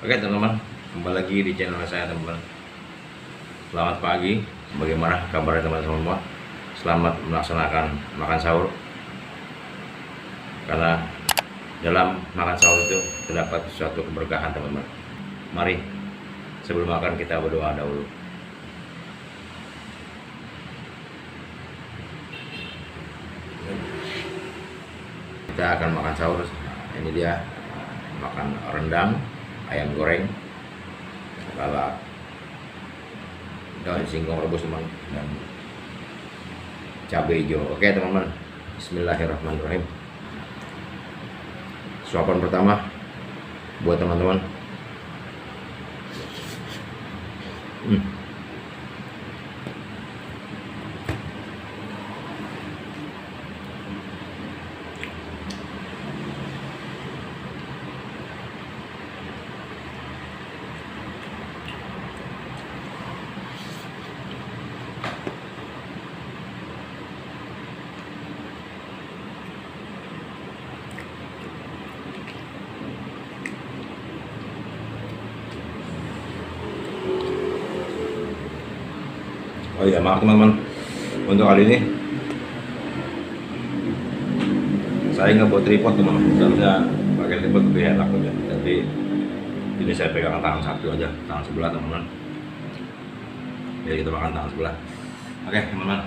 Oke teman-teman, kembali lagi di channel saya teman-teman. Selamat pagi, bagaimana kabarnya teman-teman semua? Selamat melaksanakan makan sahur. Karena dalam makan sahur itu terdapat suatu keberkahan teman-teman. Mari sebelum makan kita berdoa dahulu. Kita akan makan sahur. Ini dia makan rendang, ayam goreng, lalap, daun singkong rebus teman, dan cabai hijau. Oke teman-teman, bismillahirrahmanirrahim. Suapan pertama buat teman-teman. Oh iya, maaf teman-teman, untuk kali ini saya nggak buat tripod teman-teman. Seharusnya pakai tripod lebih enak ya. Jadi ini saya pegang tangan satu aja, tangan sebelah teman-teman. Jadi kita makan tangan sebelah. Oke teman-teman,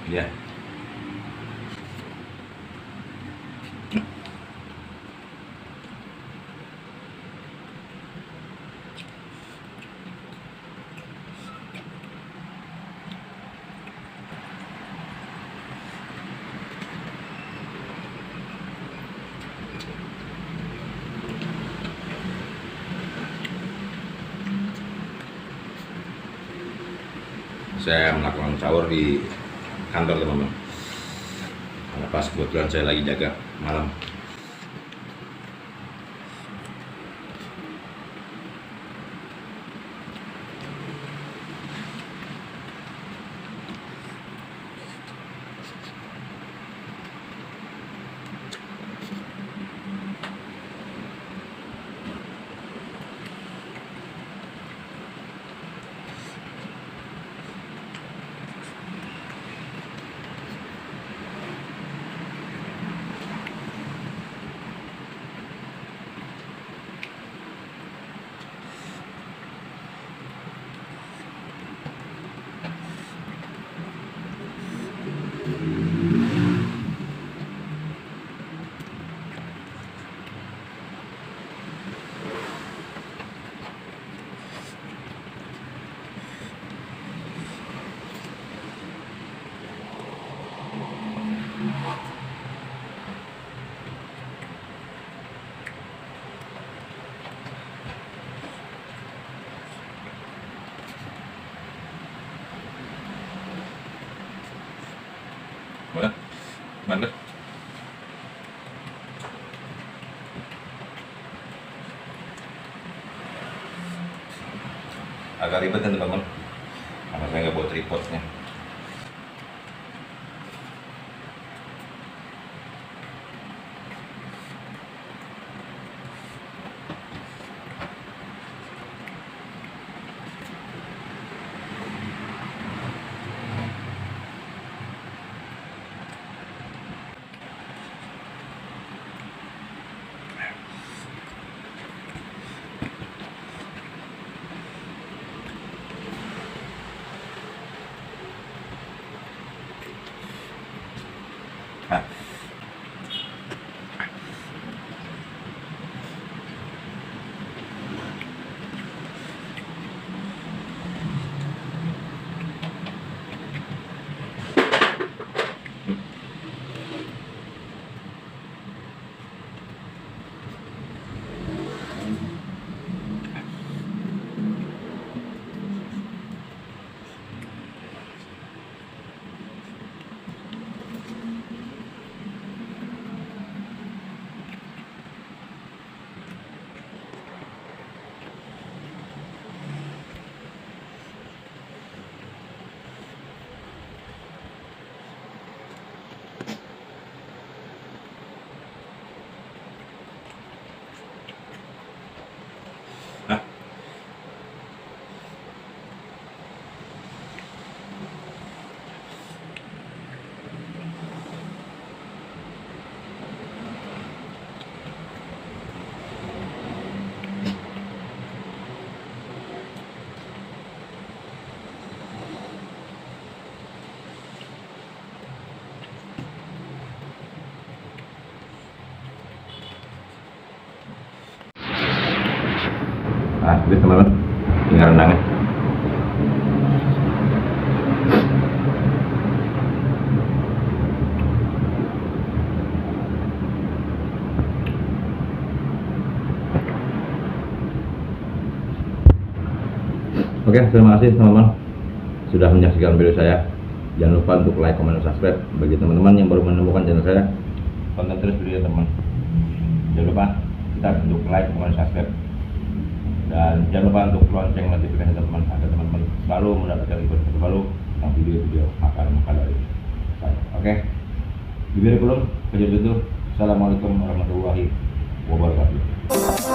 ini ya. Saya melakukan sahur di kantor teman-teman, karena pas kebetulan saya lagi jaga malam. Mana? Mana? Agak ribet kan teman-teman, karena saya nggak bawa tripodnya. Oke teman-teman, tinggal rendangnya. Oke, terima kasih teman-teman sudah menyaksikan video saya. Jangan lupa untuk like, comment, dan subscribe. Bagi teman-teman yang baru menemukan channel saya, tonton terus video teman. Jangan lupa kita untuk like, comment, subscribe, dan jangan lupa untuk lonceng notifikasi teman-teman agar teman-teman selalu mendapatkan informasi terbaru tentang video-video maka dari saya. Oke, di video belum, kejadian itu. Assalamualaikum warahmatullahi wabarakatuh.